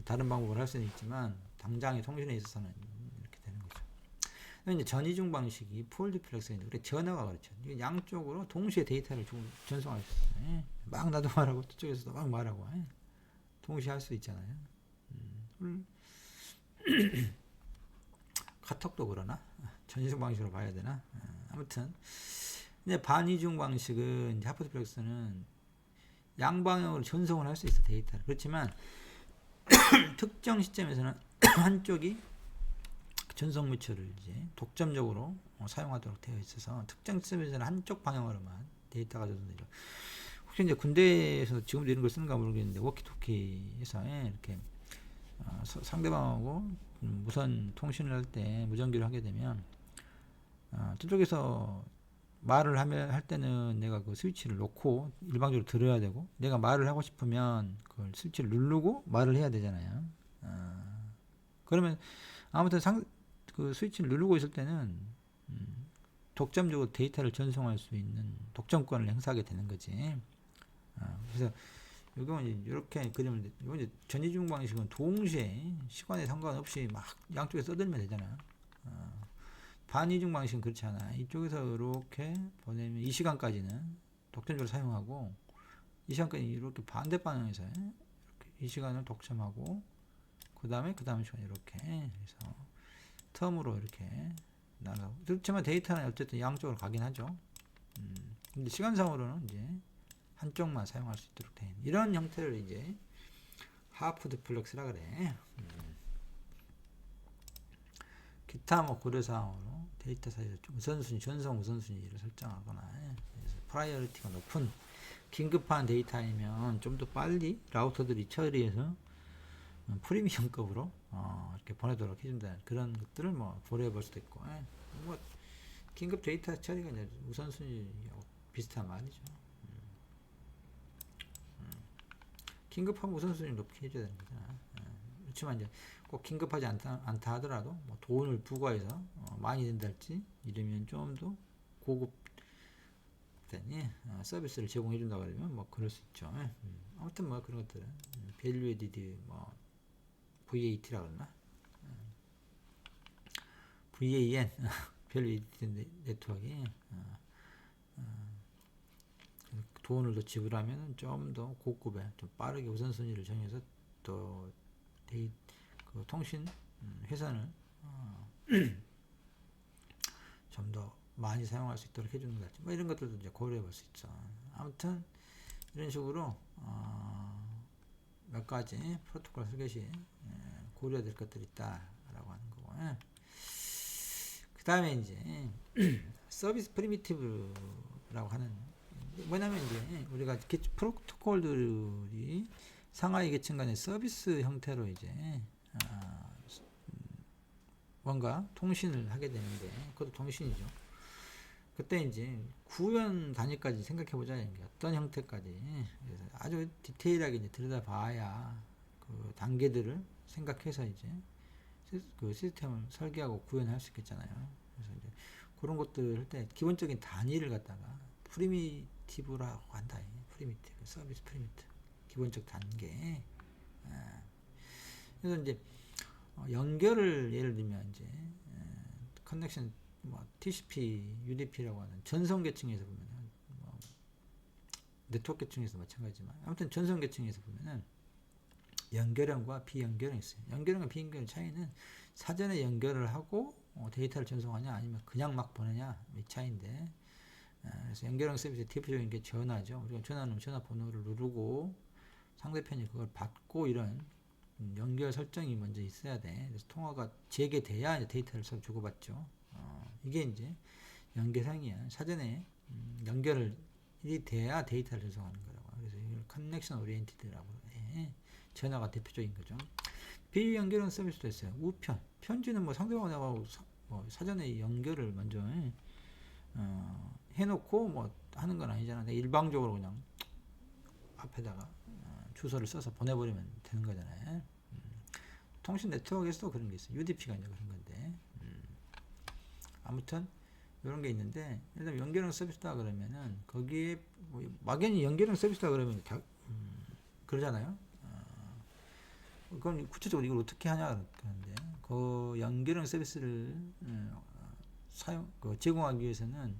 다른 방법을 할 수는 있지만 당장의 통신에 있어서는 이렇게 되는 거죠. 이제 전이중 방식이 폴 디플렉스인데 우리 전화가 그렇죠. 양쪽으로 동시에 데이터를 전송할 수 있어요. 막 나도 말하고 저쪽에서도 막 말하고 동시에 할 수 있잖아요. 카톡도 그러나 전이중 방식으로 봐야 되나? 아무튼 이제 반이중 방식은 이제 하프 디플렉스는 양방향으로 전송을 할 수 있어 데이터를. 그렇지만 특정 시점에서는 한쪽이 전송 매체를 이제 독점적으로 사용하도록 되어 있어서 특정 시점에서는 한쪽 방향으로만 데이터가 전송되죠. 혹시 이제 군대에서 지금도 이런 걸 쓰는가 모르겠는데 워키토키에서 이렇게 상대방하고 무선 통신을 할 때 무전기를 하게 되면 저쪽에서 말을 할 때는 내가 그 스위치를 놓고 일방적으로 들어야 되고, 내가 말을 하고 싶으면 그걸 스위치를 누르고 말을 해야 되잖아요. 그러면 아무튼 그 스위치를 누르고 있을 때는 독점적으로 데이터를 전송할 수 있는 독점권을 행사하게 되는 거지. 그래서 이건 이렇게 그림을, 이건 이제 전이중 방식은 동시에 시간에 상관없이 막 양쪽에 써들면 되잖아. 반이중 방식은 그렇지 않아. 이쪽에서 이렇게 보내면 이 시간까지는 독점적으로 사용하고, 이 시간까지 이렇게 반대 방향에서 이렇게 이 시간을 독점하고, 그 다음 시간 이렇게 해서 텀으로 이렇게 나가고. 그렇지만 데이터는 어쨌든 양쪽으로 가긴 하죠. 근데 시간상으로는 이제 한쪽만 사용할 수 있도록 된 이런 형태를 이제 하프 듀플렉스라 그래. 기타 뭐 고려사항으로 데이터 사이에서 우선순위, 전송 우선순위를 설정하거나, 그래서 프라이어리티가 높은 긴급한 데이터이면 좀 더 빨리 라우터들이 처리해서 프리미엄급으로 이렇게 보내도록 해준다는 그런 것들을 뭐 고려해 볼 수도 있고, 뭐 긴급 데이터 처리가 이제 우선순위하고 비슷한 말이죠. 긴급하면 우선순위 높게 해줘야 되는 거잖아. 그렇지만 이제 꼭 긴급하지 않다 하더라도 뭐 돈을 부과해서 많이 든다 할지 이러면 좀 더 고급 서비스를 제공해 준다 그러면 뭐 그럴 수 있죠. 아무튼 뭐 그런 것들은 밸류 에디드 뭐 VAT라 그러나, VAN 밸류 에디드 네트워크에 돈을 더 지불하면 좀 더 고급에 좀 빠르게 우선순위를 정해서 또 그 통신 회선을 좀 더 많이 사용할 수 있도록 해주는 것 같죠. 뭐 이런 것들도 이제 고려해 볼 수 있죠. 아무튼 이런 식으로 몇 가지 프로토콜 설계 시 고려해야 될 것들이 있다라고 하는 거고, 그 다음에 이제 서비스 프리미티브라고 하는, 뭐냐면 이제 우리가 프로토콜들이 상하이 계층 간의 서비스 형태로 이제 뭔가 통신을 하게 되는데, 그것도 통신이죠. 그때 이제 구현 단위까지 생각해 보자. 어떤 형태까지. 그래서 아주 디테일하게 이제 들여다봐야 그 단계들을 생각해서 이제 그 시스템을 설계하고 구현할 수 있겠잖아요. 그래서 이제 그런 것들 할 때 기본적인 단위를 갖다가 프리미티브라고 한다. 프리미티브, 서비스 프리미티브. 기본적 단계. 그래서 이제 연결을 예를 들면 이제 커넥션 뭐 TCP, UDP라고 하는 전송 계층에서 보면은 뭐 네트워크 계층에서 마찬가지지만, 아무튼 전송 계층에서 보면은 연결형과 비연결형이 있어요. 연결형과 비연결형 차이는 사전에 연결을 하고 데이터를 전송하냐 아니면 그냥 막 보내냐 이 차이인데, 그래서 연결형 서비스의 대표적인 게 전화죠. 우리가 전화는 전화번호를 누르고 상대편이 그걸 받고, 이런 연결 설정이 먼저 있어야 돼. 그래서 통화가 재개돼야 이제 데이터를 서로 주고받죠. 이게 이제 연결형이야. 사전에 연결이 돼야 데이터를 전송하는 거라고. 그래서 이걸 커넥션 오리엔티드라고 해. 전화가 대표적인 거죠. 비연결형 서비스도 있어요. 우편. 편지는 뭐 상대방하고 사전에 연결을 먼저 해놓고 뭐 하는 건 아니잖아. 내가 일방적으로 그냥 앞에다가 주소를 써서 보내버리면 되는 거잖아요. 통신 네트워크에서도 그런 게 있어요. UDP가 이제 그런 건데. 아무튼 이런 게 있는데, 일단 연결형 서비스다 그러면은 거기에 뭐 막연히 연결형 서비스다 그러면 그러잖아요. 그럼 구체적으로 이걸 어떻게 하냐 그러는데, 그 연결형 서비스를 제공하기 위해서는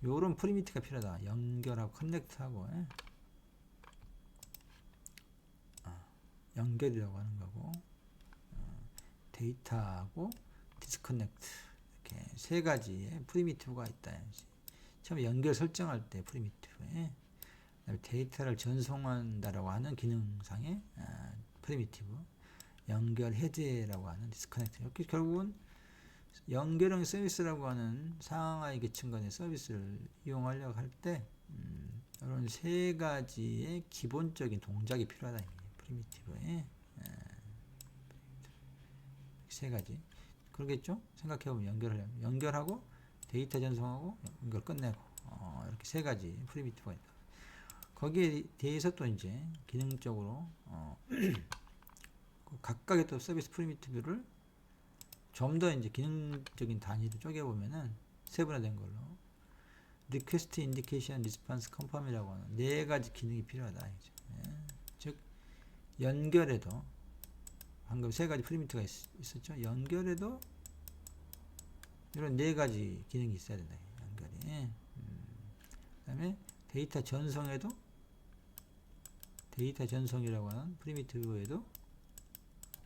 요런 프리미티가 필요하다. 연결하고 커넥트하고 연결이라고 하는 거고, 데이터하고 디스커넥트, 이렇게 세 가지의 프리미티브가 있다. 처음에 연결 설정할 때 프리미티브에, 그다음에 데이터를 전송한다라고 하는 기능상의 프리미티브, 연결 해제라고 하는 디스커넥트. 이렇게 결국은 연결형 서비스라고 하는 상하이 계층 간의 서비스를 이용하려고 할 때 이런 세 가지의 기본적인 동작이 필요하다. 프리미티브에 세 가지. 그러겠죠? 생각해보면 연결하려면 연결하고 데이터 전송하고 연결 끝내고 이렇게 세 가지 프리미티브가 있다. 거기에 대해서 또 이제 기능적으로 각각의 또 서비스 프리미티브를 좀 더 이제 기능적인 단위로 쪼개보면은 세분화된 걸로 리퀘스트, 인디케이션, 리스폰스, 컨펌이라고 하는 네 가지 기능이 필요하다. 예. 즉 연결에도 방금 세 가지 프리미티브가 있었죠. 연결에도 이런 네 가지 기능이 있어야 된다. 연결이. 그다음에 데이터 전송에도 데이터 전송이라고 하는 프리미티브에도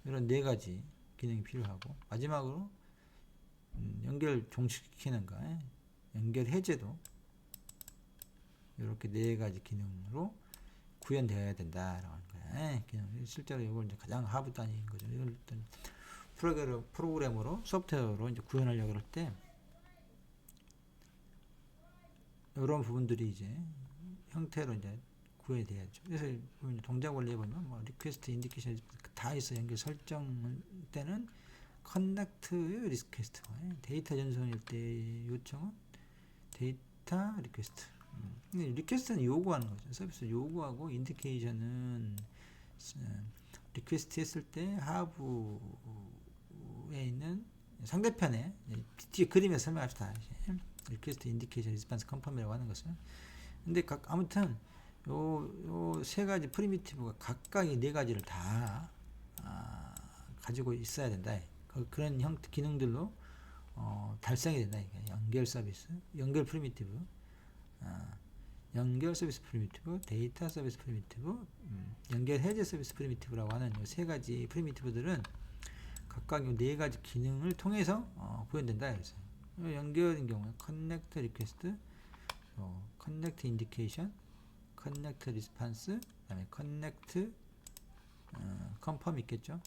이런 네 가지 기능이 필요하고 마지막으로 연결 종식시키는 거, 연결 해제도 이렇게 네 가지 기능으로 구현되어야 된다라고 하는 거야. 실제로 이걸 이제 가장 하부 단위인 거죠. 이걸 프로그램으로 소프트웨어로 이제 구현하려고 할 때 이런 부분들이 이제 형태로 이제 구현돼야죠. 그래서 동작 원리에 보면 뭐 리퀘스트, 인디케이션 다 있어. 연결 설정 때는 커넥트 리퀘스트, 데이터 전송일 때 요청은 데이터 리퀘스트. 리퀘스트는 요구하는 거죠. 서비스 요구하고 인디케이션은 리퀘스트 했을 때 하부에 있는 상대편에 뒤에 그림에 설명합시다. 리퀘스트, 인디케이션, 리스폰스, 컨펌이라고 하는 것은. 근데 아무튼 요 세 가지 프리미티브가 각각의 네 가지를 다 가지고 있어야 된다. 그런 형태 기능들로 달성이 된다. 연결 서비스, 연결 프리미티브, 연결 서비스 프리미티브, 데이터 서비스 프리미티브, 연결 해제 서비스 프리미티브라고 하는 이 세 가지 프리미티브들은 각각 이 네 가지 기능을 통해서 구현된다. 그래서 연결인 경우에 커넥트 리퀘스트, 커넥트 인디케이션, 커넥트 리스폰스, 그다음에 커넥트 컨펌 있겠죠.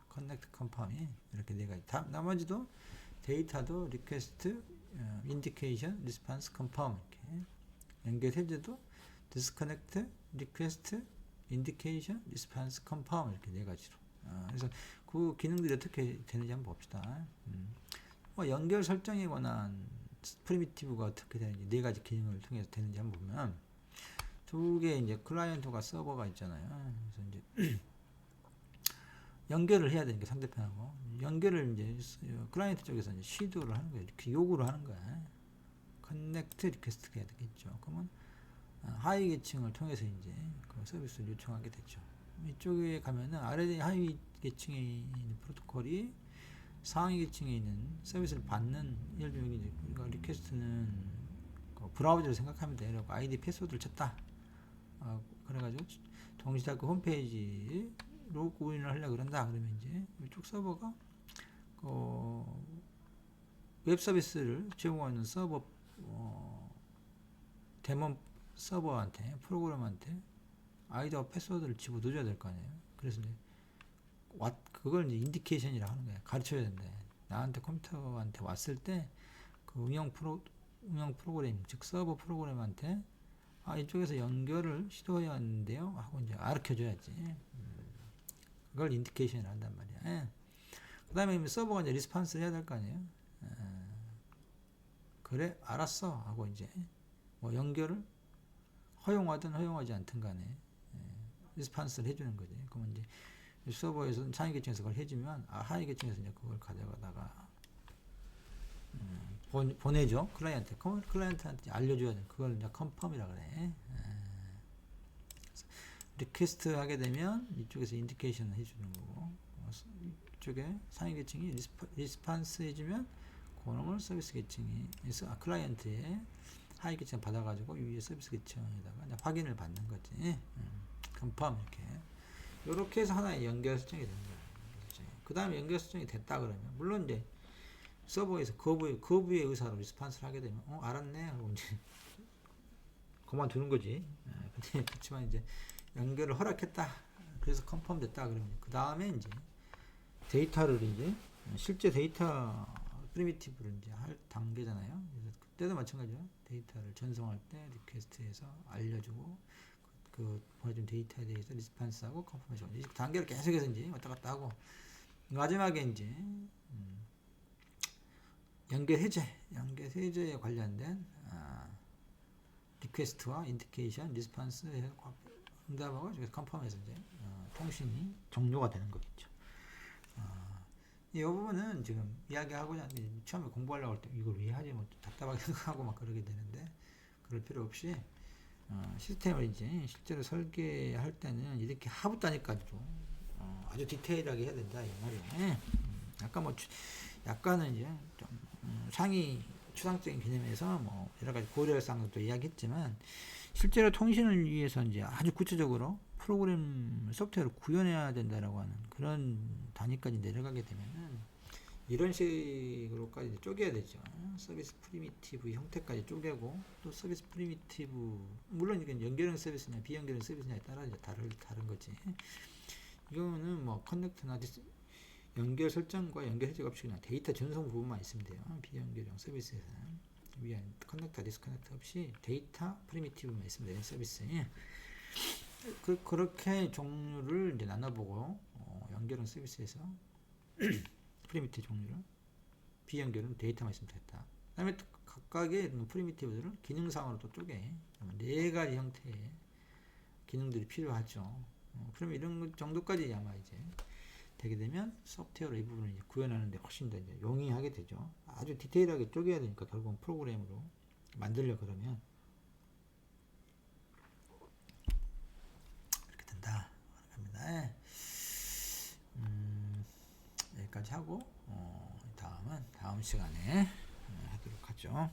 커넥트 컨펌이 이렇게 네 가지. 나머지도 데이터도 리퀘스트, 인디케이션, 리스폰스, 컨펌 이렇게 연결 해제도 디스커넥트, 리퀘스트, 인디케이션, 리스폰스, 컨펌 이렇게 네 가지로. 그래서 그 기능들이 어떻게 되는지 한번 봅시다. 연결 설정에 관한 프리미티브가 어떻게 되는지 네 가지 기능을 통해서 되는지 한번 보면 두 개 이제 클라이언트가 서버가 있잖아요. 그래서 이제 연결을 해야 되니까 상대편하고 연결을 이제 클라이언트 쪽에서 이제 시도를 하는 거예요. 이렇게 요구를 하는 거야. 커넥트 리퀘스트가 해야 되겠죠. 그러면 하위 계층을 통해서 이제 그 서비스를 요청하게 되죠. 이쪽에 가면은 아래 하위 계층에 있는 프로토콜이 상위 계층에 있는 서비스를 받는, 예를 들면 이제 우리가 리퀘스트는 그 브라우저를 생각하면 돼요. 아이디 패스워드를 쳤다. 그래가지고 동시에 그 홈페이지로 로그인을 하려고 그런다. 그러면 이제 이쪽 서버가 웹 서비스를 제공하는 서버 데몬 서버한테, 프로그램한테 아이디와 패스워드를 집어넣어줘야 될 거 아니에요. 그래서 이제 그걸 이제 인디케이션이라고 하는 거예요. 가르쳐야 된대. 나한테 컴퓨터한테 왔을 때 그 운영 프로그램, 즉 서버 프로그램한테 이쪽에서 연결을 시도해야 하는데요 하고 이제 가르쳐줘야지. 그걸 인디케이션을 한단 말이야. 그 다음에 서버가 이제 리스폰스를 해야 될 거 아니에요. 그래 알았어 하고 이제 뭐 연결을 허용하든 허용하지 않든 간에 리스폰스를 해주는 거지. 그러면 이제 서버에서 상위 계층에서 그걸 해주면 하위 계층에서 이제 그걸 가져가다가 보내죠. 클라이언트한테 알려줘야 돼. 그걸 이제 컨펌이라 그래. 리퀘스트 하게 되면 이쪽에서 인디케이션을 해주는 거고, 이쪽에 상위 계층이 리스폰스 해주면 그놈을 서비스 계층이 클라이언트의 하위 계층 받아가지고 위에 서비스 계층에다가 확인을 받는 거지. 컨펌 이렇게 해서 하나의 연결 설정이 되는 거예요. 그 다음에 연결 설정이 됐다 그러면 물론 이제 서버에서 거부의 의사로 리스폰스를 하게 되면 알았네 하고 이제 그만두는 거지. 근데 그렇지만 이제 연결을 허락했다. 그래서 컨펌 됐다 그러면 그 다음에 이제 데이터를 이제 실제 데이터 프리미티브를 이제 할 단계잖아요. 그래서 그때도 마찬가지죠. 데이터를 전송할 때 리퀘스트해서 알려주고 그 보내준 데이터에 대해서 리스판스하고 컨퍼메이션 이 단계를 계속해서 이제 왔다 갔다 하고 마지막에 이제 연결 해제에 관련된 리퀘스트와 인디케이션, 리스판스 응답하고 컨펌해서 이제 통신이 종료가 되는 거겠죠. 이 부분은 지금 이야기하고자 하는데 처음에 공부하려고 할 때 이걸 왜 하지 뭐 답답하게 생각하고 막 그러게 되는데 그럴 필요 없이 시스템을 이제 실제로 설계할 때는 이렇게 하부 단위까지도 아주 디테일하게 해야 된다 이 말이에요. 아까 뭐 약간은 이제 좀 상위 추상적인 개념에서 뭐 여러 가지 고려할 사항도 이야기했지만 실제로 통신을 위해서 이제 아주 구체적으로 프로그램 소프트웨어를 구현해야 된다라고 하는 그런 단위까지 내려가게 되면은 이런 식으로까지 쪼개야 되죠. 서비스 프리미티브 형태까지 쪼개고 또 서비스 프리미티브 물론 이건 연결형 서비스냐 비연결형 서비스냐에 따라 이제 다른 거지. 이거는 뭐 커넥트나 연결 설정과 연결 해제 없이 그냥 데이터 전송 부분만 있으면 돼요. 비연결형 서비스에서는 위안 커넥터 디스커넥터 없이 데이터 프리미티브만 있으면 돼요. 서비스. 그렇게 종류를 이제 나눠보고 연결형 서비스에서 프리미티브 종류를 비연결은 데이터만 있으면 됐다. 그 다음에 또 각각의 프리미티브들을 기능상으로 또 쪼개 4가지 형태의 기능들이 필요하죠. 그러면 이런 정도까지 아마 이제 되게 되면 소프트웨어로 이 부분을 이제 구현하는데 훨씬 더 이제 용이하게 되죠. 아주 디테일하게 쪼개야 되니까 결국은 프로그램으로 만들려 그러면 이렇게 된다. 합니다. 여기까지 하고 다음 시간에 하도록 하죠.